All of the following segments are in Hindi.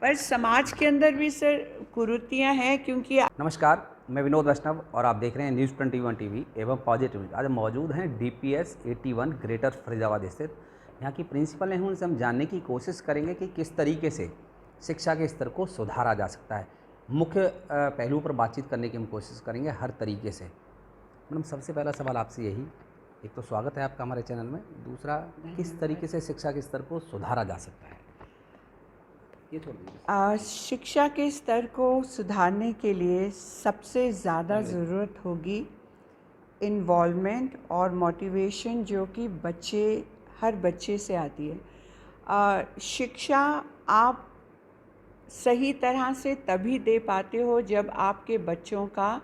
पर समाज के अंदर भी सर कुरीतियाँ हैं, क्योंकि नमस्कार, मैं विनोद वैष्णव और आप देख रहे हैं न्यूज़ 21 टीवी एवं पॉजिटिव न्यूज़। आज हम मौजूद हैं DPS 81 ग्रेटर फरीदाबाद स्थित। यहाँ की प्रिंसिपल हैं, उनसे हम जानने की कोशिश करेंगे कि किस तरीके से शिक्षा के स्तर को सुधारा जा सकता है। मुख्य पहलू पर बातचीत करने की हम कोशिश करेंगे हर तरीके से। मैडम, सबसे पहला सवाल आपसे यही, एक तो स्वागत है आपका हमारे चैनल में, दूसरा किस तरीके से शिक्षा के स्तर को सुधारा जा सकता है, ये छोड़ दीजिए। शिक्षा के स्तर को सुधारने के लिए सबसे ज़्यादा ज़रूरत होगी इन्वॉल्वमेंट और मोटिवेशन, जो कि हर बच्चे से आती है। शिक्षा आप सही तरह से तभी दे पाते हो जब आपके बच्चों का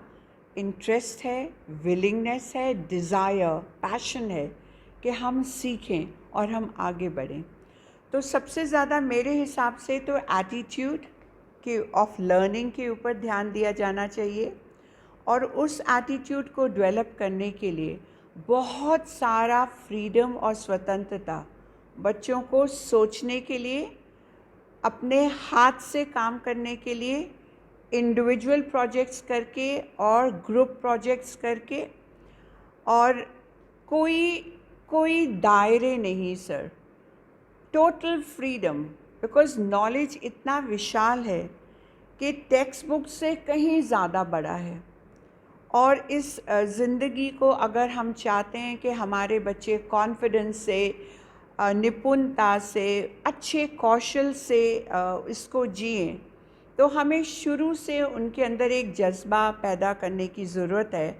इंटरेस्ट है, विलिंगनेस है, डिज़ायर, पैशन है कि हम सीखें और हम आगे बढ़ें। तो सबसे ज़्यादा मेरे हिसाब से तो एटीट्यूड के ऑफ लर्निंग के ऊपर ध्यान दिया जाना चाहिए, और उस एटीट्यूड को डेवलप करने के लिए बहुत सारा फ्रीडम और स्वतंत्रता बच्चों को सोचने के लिए, अपने हाथ से काम करने के लिए, इंडिविजुअल प्रोजेक्ट्स करके और ग्रुप प्रोजेक्ट्स करके, और कोई दायरे नहीं sir, total freedom. Because knowledge इतना विशाल है कि टेक्स्ट बुक से कहीं ज़्यादा बड़ा है, और इस ज़िंदगी को अगर हम चाहते हैं कि हमारे बच्चे कॉन्फिडेंस से, निपुणता से, अच्छे कौशल से इसको जिएं, तो हमें शुरू से उनके अंदर एक जज्बा पैदा करने की ज़रूरत है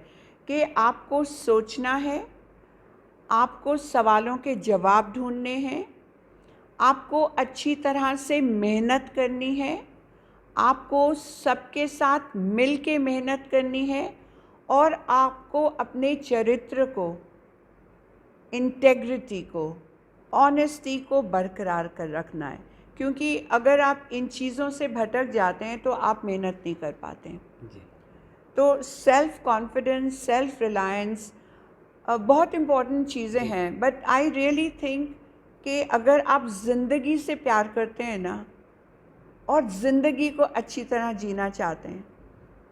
कि आपको सोचना है, आपको सवालों के जवाब ढूंढने हैं, आपको अच्छी तरह से मेहनत करनी है, आपको सबके साथ मिल के मेहनत करनी है, और आपको अपने चरित्र को, इंटेग्रिटी को, ऑनेस्टी को बरकरार कर रखना है। क्योंकि अगर आप इन चीज़ों से भटक जाते हैं तो आप मेहनत नहीं कर पाते हैं। जी। तो सेल्फ कॉन्फिडेंस, सेल्फ रिलायंस बहुत इम्पॉर्टेंट चीज़ें हैं। बट आई रियली थिंक कि अगर आप ज़िंदगी से प्यार करते हैं ना, और ज़िंदगी को अच्छी तरह जीना चाहते हैं,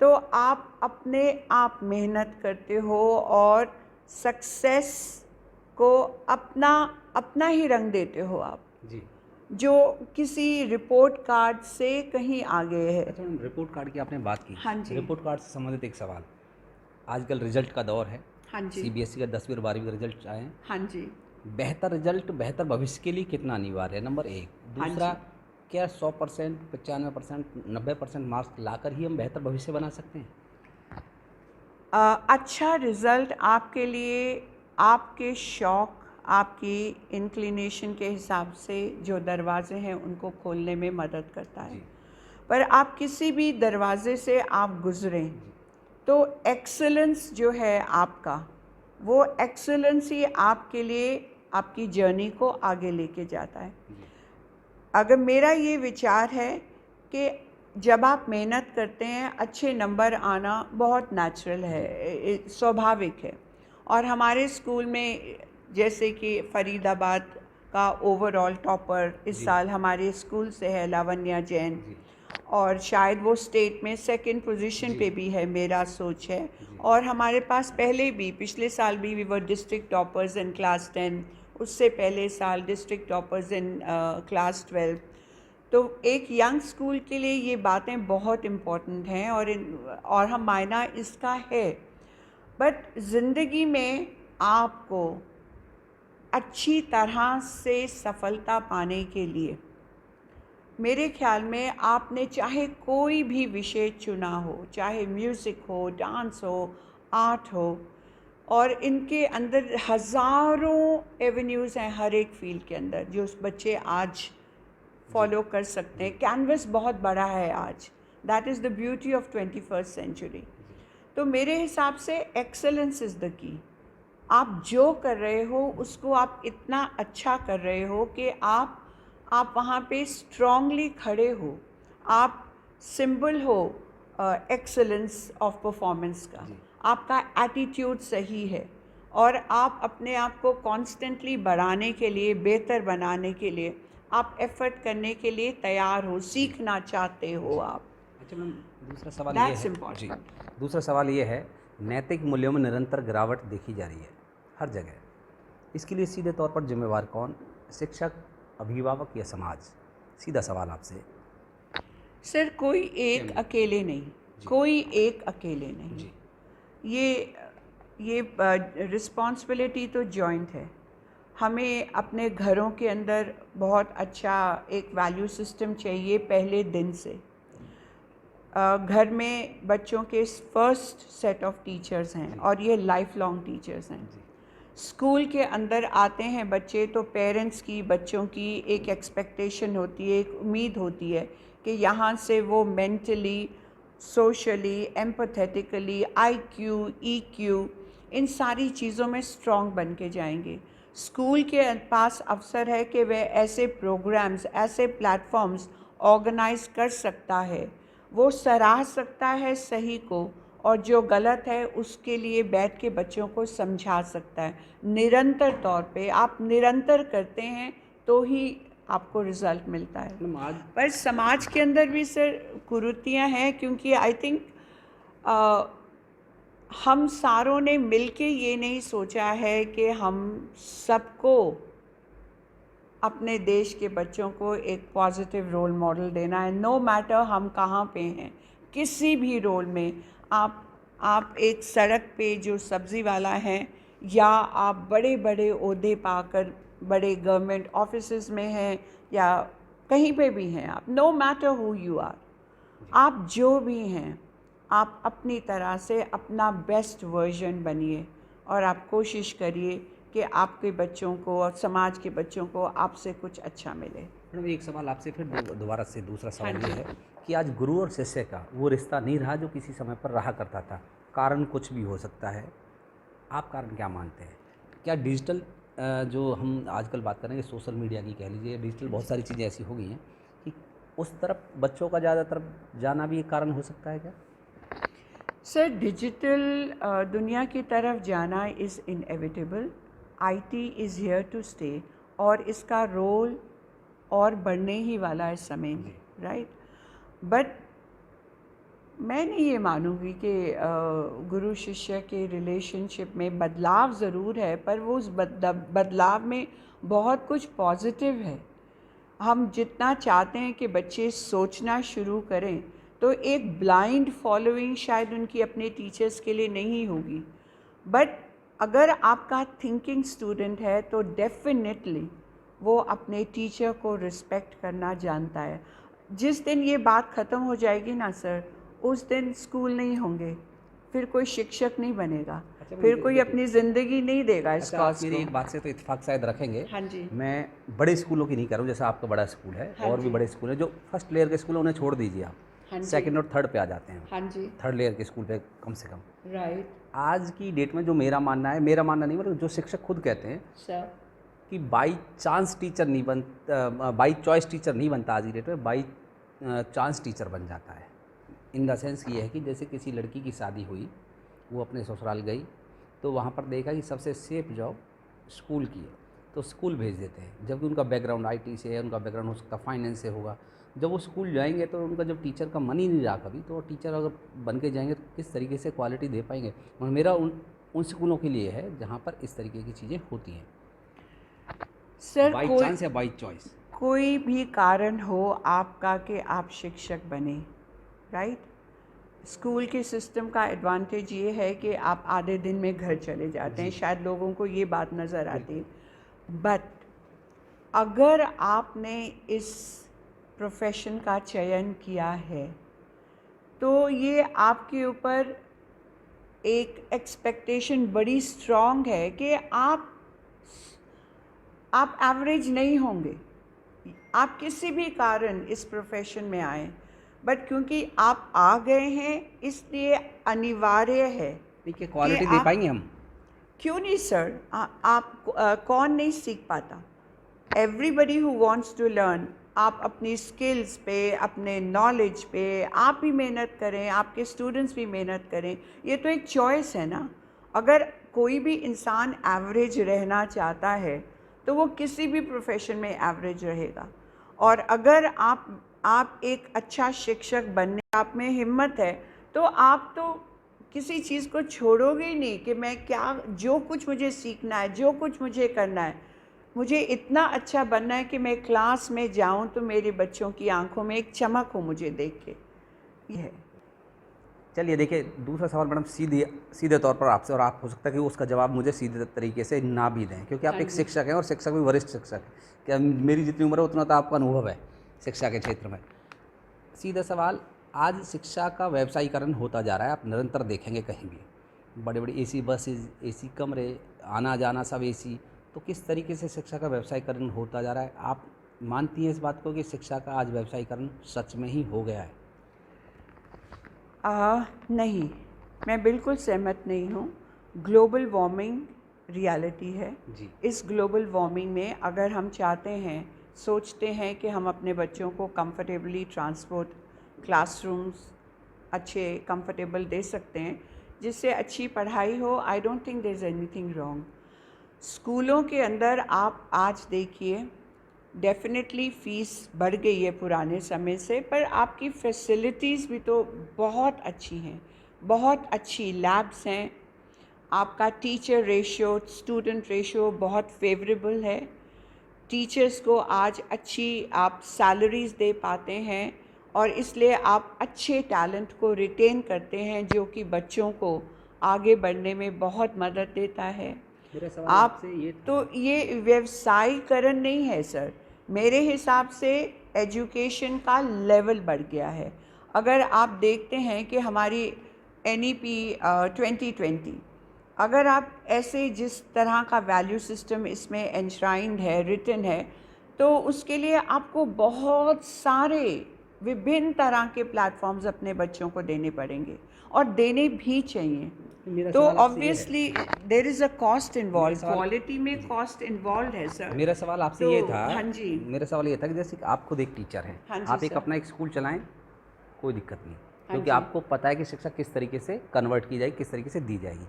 तो आप अपने आप मेहनत करते हो और सक्सेस को अपना ही रंग देते हो आप, जी। जो किसी रिपोर्ट कार्ड से कहीं आगे है। अच्छा मैडम, रिपोर्ट कार्ड की आपने बात की। हाँ जी। रिपोर्ट कार्ड से संबंधित एक सवाल, आजकल रिजल्ट का दौर है। हाँ जी। CBSE का 10वीं और 12वीं का रिजल्ट आए हैं। हाँ जी। बेहतर रिजल्ट बेहतर भविष्य के लिए कितना अनिवार्य है, नंबर एक। दूसरा, हाँ क्या 100%, 95%, 90% मार्क्स लाकर ही हम बेहतर भविष्य बना सकते हैं? अच्छा रिज़ल्ट आपके लिए आपके शौक़, आपकी इंक्लिनेशन के हिसाब से जो दरवाज़े हैं उनको खोलने में मदद करता है। पर आप किसी भी दरवाज़े से आप गुज़रें तो एक्सेलेंस जो है आपका, वो एक्सेलेंस ही आपके लिए आपकी जर्नी को आगे लेके जाता है। अगर मेरा ये विचार है कि जब आप मेहनत करते हैं, अच्छे नंबर आना बहुत नेचुरल है, स्वाभाविक है। और हमारे स्कूल में जैसे कि फरीदाबाद का ओवरऑल टॉपर इस साल हमारे स्कूल से है लावण्या जैन, और शायद वो स्टेट में सेकंड पोजीशन पे भी है, मेरा सोच है। और हमारे पास पहले भी पिछले साल भी we were district toppers in class 10, उससे पहले साल डिस्ट्रिक्ट टॉपर्स इन क्लास 12। तो एक यंग स्कूल के लिए ये बातें बहुत इम्पॉर्टेंट हैं, और हम मायना इसका है। बट ज़िंदगी में आपको अच्छी तरह से सफलता पाने के लिए मेरे ख्याल में आपने चाहे कोई भी विषय चुना हो, चाहे म्यूज़िक हो, डांस हो, आर्ट हो, और इनके अंदर हज़ारों एवेन्यूज़ हैं हर एक फील्ड के अंदर जो उस बच्चे आज फॉलो कर सकते हैं। कैनवस बहुत बड़ा है आज, that is the beauty of 21st century. तो मेरे हिसाब से एक्सेलेंस इज़ द की। आप जो कर रहे हो उसको आप इतना अच्छा कर रहे हो कि आप वहाँ पे स्ट्रांगली खड़े हो, आप सिंबल हो एक्सेलेंस ऑफ परफॉर्मेंस का। आपका एटीट्यूड सही है, और आप अपने आप को कॉन्स्टेंटली बढ़ाने के लिए, बेहतर बनाने के लिए आप एफर्ट करने के लिए तैयार हो, सीखना चाहते हो आप। अच्छा मैम, दूसरा सवाल ये That's है important. जी, दूसरा सवाल ये है, नैतिक मूल्यों में निरंतर गिरावट देखी जा रही है हर जगह, इसके लिए सीधे तौर पर जिम्मेवार कौन, शिक्षक, अभिभावक या समाज? सीधा सवाल आपसे। सर कोई एक फैमिली। अकेले नहीं, जी। कोई एक अकेले नहीं। जी ये रिस्पॉन्सिबिलिटी तो जॉइंट है। हमें अपने घरों के अंदर बहुत अच्छा एक वैल्यू सिस्टम चाहिए पहले दिन से। घर में बच्चों के फर्स्ट सेट ऑफ टीचर्स हैं और ये लाइफ लॉन्ग टीचर्स हैं। स्कूल के अंदर आते हैं बच्चे तो पेरेंट्स की, बच्चों की एक एक्सपेक्टेशन होती है, एक उम्मीद होती है कि यहाँ से वो mentally, socially, empathetically, IQ, EQ, इन सारी चीज़ों में स्ट्रॉन्ग बन के जाएंगे। स्कूल के पास अवसर है कि वह ऐसे प्रोग्राम्स, ऐसे प्लेटफॉर्म्स ऑर्गेनाइज कर सकता है, वो सराह सकता है सही को, और जो गलत है उसके लिए बैठ के बच्चों को समझा सकता है। निरंतर तौर पे आप निरंतर करते हैं तो ही आपको रिज़ल्ट मिलता है। मैम आज पर समाज के अंदर भी सर कुरीतियाँ हैं, क्योंकि आई थिंक हम सारों ने मिलके ये नहीं सोचा है कि हम सबको अपने देश के बच्चों को एक पॉजिटिव रोल मॉडल देना है। नो मैटर हम कहाँ पे हैं, किसी भी रोल में, आप एक सड़क पे जो सब्ज़ी वाला हैं, या आप बड़े बड़े ओहदे पाकर बड़े गवर्नमेंट ऑफिसेज में हैं, या कहीं पे भी हैं आप, no matter who you are, आप जो भी हैं, आप अपनी तरह से अपना बेस्ट वर्जन बनिए और आप कोशिश करिए कि आपके बच्चों को और समाज के बच्चों को आपसे कुछ अच्छा मिले। मैडम एक सवाल आपसे फिर दोबारा से दूसरा सवाल हाँ ये जी। है कि आज गुरु और शिष्य का वो रिश्ता नहीं रहा जो किसी समय पर रहा करता था। कारण कुछ भी हो सकता है, आप कारण क्या मानते हैं? क्या डिजिटल जो हम आजकल बात करेंगे सोशल मीडिया की कह लीजिए, डिजिटल बहुत सारी चीज़ें ऐसी हो गई हैं कि उस तरफ बच्चों का ज़्यादातर जाना भी एक कारण हो सकता है क्या? सर डिजिटल दुनिया की तरफ जाना is inevitable. IT is here to stay, और इसका रोल और बढ़ने ही वाला है इस समय में, राइट। बट मैं नहीं ये मानूंगी कि गुरु शिष्य के रिलेशनशिप में बदलाव ज़रूर है, पर वो उस बदलाव में बहुत कुछ पॉजिटिव है। हम जितना चाहते हैं कि बच्चे सोचना शुरू करें, तो एक ब्लाइंड फॉलोइंग शायद उनकी अपने टीचर्स के लिए नहीं होगी, बट अगर आपका थिंकिंग स्टूडेंट है तो डेफिनेटली वो अपने टीचर को रिस्पेक्ट करना जानता है। जिस दिन ये बात ख़त्म हो जाएगी ना सर, उस दिन स्कूल नहीं होंगे, फिर कोई शिक्षक नहीं बनेगा, अच्छा, फिर कोई अपनी ज़िंदगी नहीं देगा इस अच्छा, आप कॉज मेरी को। एक बात से तो इत्तेफाक शायद रखेंगे। हाँ जी। मैं बड़े स्कूलों की नहीं कर रहा हूँ, जैसा आपका बड़ा स्कूल है हाँ और भी जी। बड़े स्कूल हैं, जो फर्स्ट लेयर के स्कूल हैं उन्हें छोड़ दीजिए आप, हाँ जी। सेकंड और थर्ड पे आ जाते हैं। हाँ जी। थर्ड लेयर के स्कूल पे कम से कम राइट आज की डेट में जो मेरा मानना है, मेरा मानना नहीं मतलब जो शिक्षक खुद कहते हैं सर। कि बाई चांस टीचर नहीं बाई चॉइस टीचर नहीं बनता आज की डेट में, बाई चांस टीचर बन जाता है। इन द सेंस ये है कि जैसे किसी लड़की की शादी हुई, वो अपने ससुराल गई तो वहाँ पर देखा कि सबसे सेफ जॉब स्कूल की है, तो स्कूल भेज देते हैं, जबकि उनका बैकग्राउंड आईटी से है, उनका बैकग्राउंड हो सकता फाइनेंस से होगा। जब वो स्कूल जाएंगे तो उनका जब टीचर का मन ही नहीं रहा कभी, तो टीचर अगर बन के जाएंगे तो किस तरीके से क्वालिटी दे पाएंगे। और मेरा उन स्कूलों के लिए है जहाँ पर इस तरीके की चीज़ें होती हैं, सर बाई चांस या बाई चॉइस। कोई भी कारण हो आपका कि आप शिक्षक बने, राइट। स्कूल के सिस्टम का एडवांटेज ये है कि आप आधे दिन में घर चले जाते हैं, शायद लोगों को ये बात नज़र आती है, बट अगर आपने इस प्रोफेशन का चयन किया है तो ये आपके ऊपर एक एक्सपेक्टेशन बड़ी स्ट्रॉन्ग है कि आप एवरेज नहीं होंगे, आप किसी भी कारण इस प्रोफेशन में आए, बट क्योंकि आप आ गए हैं इसलिए अनिवार्य है। ठीक है, क्वालिटी कि दे आप- पाएंगे हम। क्यों नहीं सर, कौन नहीं सीख पाता? Everybody who wants to learn. आप अपनी स्किल्स पे, अपने नॉलेज पे आप भी मेहनत करें, आपके स्टूडेंट्स भी मेहनत करें, ये तो एक चॉइस है ना। अगर कोई भी इंसान एवरेज रहना चाहता है तो वो किसी भी प्रोफेशन में एवरेज रहेगा, और अगर आप एक अच्छा शिक्षक बनने आप में हिम्मत है तो आप तो किसी चीज़ को छोड़ोगे ही नहीं कि मैं क्या, जो कुछ मुझे सीखना है, जो कुछ मुझे करना है, मुझे इतना अच्छा बनना है कि मैं क्लास में जाऊं तो मेरे बच्चों की आंखों में एक चमक हो मुझे देख के। ये है। चलिए देखिए, दूसरा सवाल मैडम सीधे सीधे तौर पर आपसे, और आप हो सकता है कि उसका जवाब मुझे सीधे तरीके से ना भी दें, क्योंकि आप हाँ एक जी। शिक्षक हैं और शिक्षक भी वरिष्ठ शिक्षक हैं। क्या मेरी जितनी उम्र है उतना तो आपका अनुभव है शिक्षा के क्षेत्र में। सीधा सवाल, आज शिक्षा का व्यवसायीकरण होता जा रहा है, आप निरंतर देखेंगे कहीं भी बड़े बड़े एसी बसेज, एसी कमरे, आना जाना सब एसी। तो किस तरीके से शिक्षा का व्यवसायीकरण होता जा रहा है? आप मानती हैं इस बात को कि शिक्षा का आज व्यवसायीकरण सच में ही हो गया है? नहीं, मैं बिल्कुल सहमत नहीं हूँ। ग्लोबल वार्मिंग रियलिटी है। जी। इस ग्लोबल वार्मिंग में अगर हम चाहते हैं, सोचते हैं कि हम अपने बच्चों को कंफर्टेबली ट्रांसपोर्ट, क्लासरूम्स अच्छे कंफर्टेबल दे सकते हैं जिससे अच्छी पढ़ाई हो, I don't think there is anything wrong. स्कूलों के अंदर आप आज देखिए, डेफिनेटली फ़ीस बढ़ गई है पुराने समय से, पर आपकी फैसिलिटीज़ भी तो बहुत अच्छी हैं, बहुत अच्छी लैब्स हैं, आपका टीचर रेशियो, स्टूडेंट रेशियो बहुत फेवरेबल है। टीचर्स को आज अच्छी आप सैलरीज़ दे पाते हैं और इसलिए आप अच्छे टैलेंट को रिटेन करते हैं जो कि बच्चों को आगे बढ़ने में बहुत मदद देता है। मेरा सवाल आप आपसे ये था। तो ये व्यवसायीकरण नहीं है सर, मेरे हिसाब से एजुकेशन का लेवल बढ़ गया है। अगर आप देखते हैं कि हमारी NEP 2020, अगर आप ऐसे जिस तरह का वैल्यू सिस्टम इसमें एनश्राइंड है, रिटन है, तो उसके लिए आपको बहुत सारे विभिन्न तरह के प्लेटफॉर्म्स अपने बच्चों को देने पड़ेंगे और देने भी चाहिए। मेरा तो सवाल आपसे ये है। Obviously there is a cost involve, सवाल क्वालिटी में जी। कॉस्ट इन्वॉल्व है सर। मेरा सवाल आपसे तो ये था। हाँ जी। मेरा सवाल ये था कि जैसे कि आप खुद एक टीचर हैं, हाँ जी आप एक सर। अपना एक स्कूल चलाएं, कोई दिक्कत नहीं, हाँ क्योंकि जी। आपको पता है कि शिक्षा किस तरीके से कन्वर्ट की जाएगी, किस तरीके से दी जाएगी।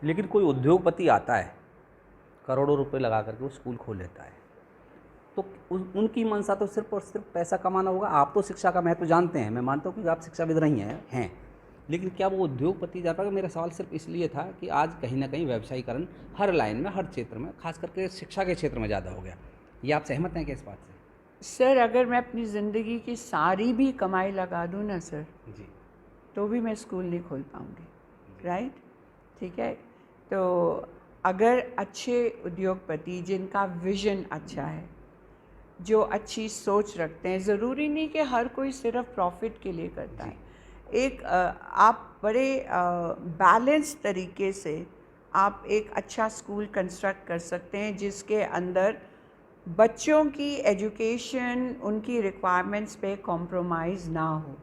लेकिन कोई उद्योगपति आता है, करोड़ों रुपए लगा करके वो स्कूल खोल लेता है, तो उनकी मंशा तो सिर्फ और सिर्फ पैसा कमाना होगा। आप तो शिक्षा का महत्व जानते हैं, मैं मानता हूँ कि आप शिक्षाविद रही हैं, लेकिन क्या वो उद्योगपति जा पाएगा? मेरा सवाल सिर्फ इसलिए था कि आज कहीं ना कहीं व्यवसायीकरण हर लाइन में, हर क्षेत्र में, खास करके शिक्षा के क्षेत्र में ज़्यादा हो गया। ये आप सहमत हैं क्या इस बात से? सर अगर मैं अपनी ज़िंदगी की सारी भी कमाई लगा दूँ ना सर, जी। तो भी मैं स्कूल नहीं खोल पाऊँगी, राइट? ठीक है। तो अगर अच्छे उद्योगपति जिनका विज़न अच्छा है, जो अच्छी सोच रखते हैं, ज़रूरी नहीं कि हर कोई सिर्फ प्रॉफिट के लिए करता है। एक आप बड़े बैलेंस तरीके से आप एक अच्छा स्कूल कंस्ट्रक्ट कर सकते हैं जिसके अंदर बच्चों की एजुकेशन, उनकी रिक्वायरमेंट्स पे कॉम्प्रोमाइज़ ना हो।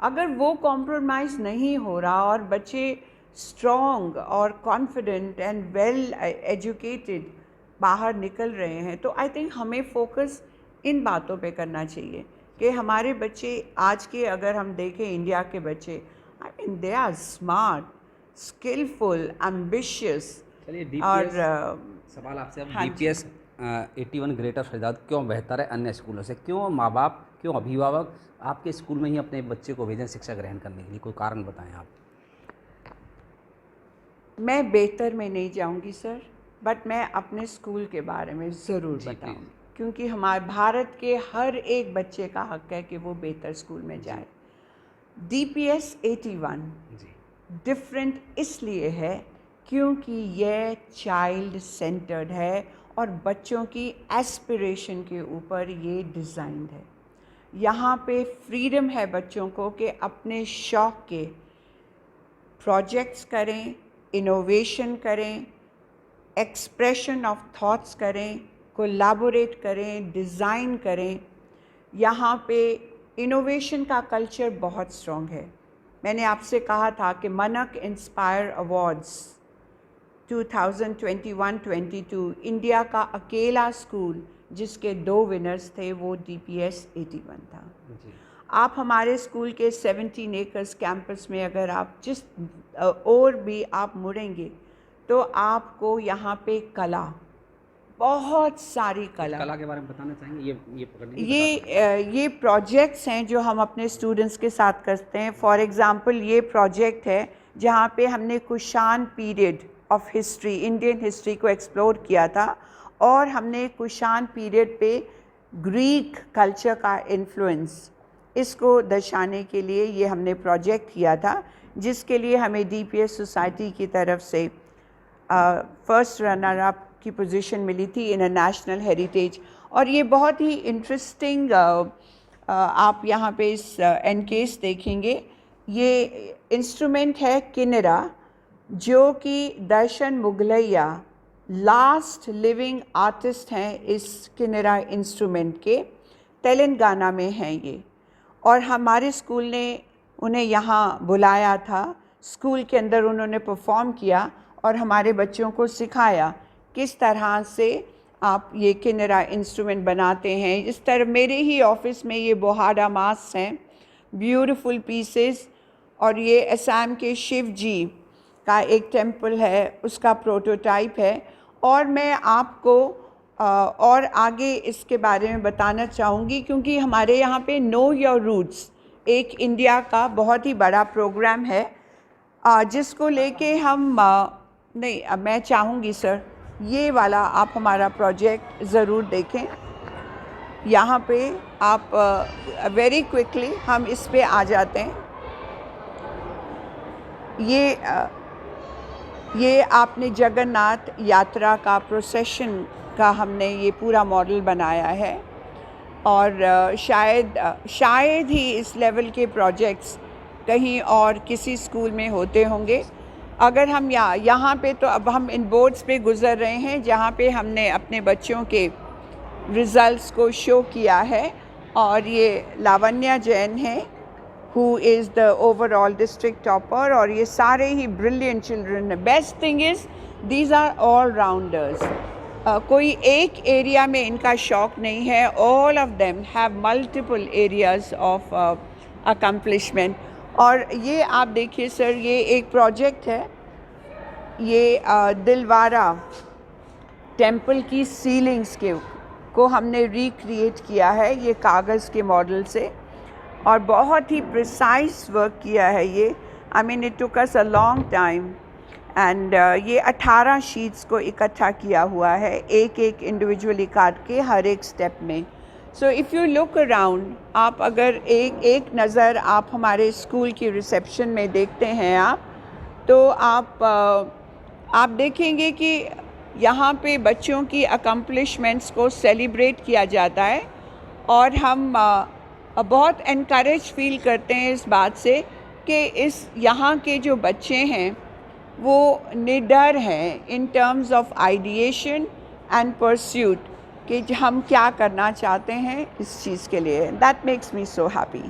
अगर वो कॉम्प्रोमाइज़ नहीं हो रहा और बच्चे स्ट्रॉन्ग और कॉन्फिडेंट एंड वेल एजुकेटेड बाहर निकल रहे हैं, तो आई थिंक हमें फोकस इन बातों पे करना चाहिए कि हमारे बच्चे आज के, अगर हम देखें इंडिया के बच्चे, I mean they are smart, skillful, ambitious. चलिए और DPS सवाल आपसे अब, हाँ जी। DPS 81 ग्रेटर फरीदाबाद क्यों बेहतर है अन्य स्कूलों से? क्यों माँ बाप, क्यों अभिभावक आपके स्कूल में ही अपने बच्चे को भेजें शिक्षा ग्रहण करने के लिए? कोई कारण बताएं आप। मैं बेहतर में नहीं जाऊंगी सर, बट मैं अपने स्कूल के बारे में ज़रूर जी, बताऊंगी, प्लीज़। क्योंकि हमारे भारत के हर एक बच्चे का हक है कि वो बेहतर स्कूल में जाए। DPS 81 जी। डिफरेंट इसलिए है क्योंकि यह चाइल्ड सेंटर्ड है और बच्चों की एस्पिरेशन के ऊपर ये डिज़ाइंड है। यहाँ पे फ्रीडम है बच्चों को कि अपने शौक़ के प्रोजेक्ट्स करें, इनोवेशन करें, एक्सप्रेशन ऑफ थॉट्स करें, कोलैबोरेट करें, डिज़ाइन करें। यहाँ पे इनोवेशन का कल्चर बहुत स्ट्रॉन्ग है। मैंने आपसे कहा था कि मनक इंस्पायर अवार्ड्स 2021-22 इंडिया का अकेला स्कूल जिसके 2 विनर्स थे वो DPS 81 था। जी। आप हमारे स्कूल के 17 एकर्स कैंपस में अगर आप जिस और भी आप मुड़ेंगे तो आपको यहाँ पे कला, बहुत सारी कला। कला के बारे में बताना चाहेंगे? ये पकड़ने की ये प्रोजेक्ट्स हैं जो हम अपने स्टूडेंट्स के साथ करते हैं। फॉर एग्ज़ाम्पल ये प्रोजेक्ट है जहाँ पे हमने Kushan period of history, Indian history को एक्सप्लोर किया था, और हमने कुषाण पीरियड पे ग्रीक कल्चर का इन्फ्लुएंस, इसको दर्शाने के लिए ये हमने प्रोजेक्ट किया था, जिसके लिए हमें DPS सोसाइटी की तरफ से फर्स्ट रनर अप की पोजीशन मिली थी इन अ नेशनल हेरिटेज। और ये बहुत ही इंटरेस्टिंग, आप यहाँ पे इस एनकेस देखेंगे, ये इंस्ट्रूमेंट है किन्नरा, जो कि दर्शन मुगलैया लास्ट लिविंग आर्टिस्ट हैं इस किन्नरा इंस्ट्रूमेंट के, तेलंगाना में हैं ये। और हमारे स्कूल ने उन्हें यहाँ बुलाया था, स्कूल के अंदर उन्होंने परफॉर्म किया और हमारे बच्चों को सिखाया किस तरह से आप ये किन्नरा इंस्ट्रूमेंट बनाते हैं। इस तरह मेरे ही ऑफिस में ये बोहारा मास्क हैं, ब्यूटीफुल पीसेस, और ये असम के शिव जी का एक टेम्पल है, उसका प्रोटोटाइप है। और मैं आपको और आगे इसके बारे में बताना चाहूँगी, क्योंकि हमारे यहाँ पे नो योर रूट्स एक इंडिया का बहुत ही बड़ा प्रोग्राम है, जिसको लेके हम नहीं, मैं चाहूँगी सर ये वाला आप हमारा प्रोजेक्ट ज़रूर देखें। यहाँ पे आप वेरी क्विकली हम इस पे आ जाते हैं। ये आपने जगन्नाथ यात्रा का प्रोसेशन का हमने ये पूरा मॉडल बनाया है, और शायद ही इस लेवल के प्रोजेक्ट्स कहीं और किसी स्कूल में होते होंगे। अगर हम यहाँ पे, तो अब हम इन बोर्ड्स पे गुज़र रहे हैं जहाँ पे हमने अपने बच्चों के रिज़ल्ट्स को शो किया है। और ये लावण्या जैन है, who is the overall district topper, और ये सारे ही brilliant children हैं। Best thing is these are all rounders, कोई एक एरिया में इनका शौक नहीं है, all of them have multiple areas of accomplishment। और ये आप देखिए सर, ये एक प्रोजेक्ट है, ये दिलवारा टेम्पल की सीलिंग्स को हमने रिक्रिएट किया है ये कागज़ के मॉडल से, और बहुत ही प्रिसाइज वर्क किया है ये। I mean it took us a long time, and ये 18 शीट्स को इकट्ठा किया हुआ है, एक एक इंडिविजुअली काट के हर एक स्टेप में। So if you look around, आप अगर एक नज़र आप हमारे स्कूल की रिसेप्शन में देखते हैं आप, तो आप देखेंगे कि यहाँ पे बच्चों की अकम्पलिशमेंट्स को सेलिब्रेट किया जाता है, और हम बहुत एनकरेज फील करते हैं इस बात से कि इस यहाँ के जो बच्चे हैं वो निडर हैं in terms of ideation and pursuit, कि हम क्या करना चाहते हैं इस चीज़ के लिए। That makes me so happy.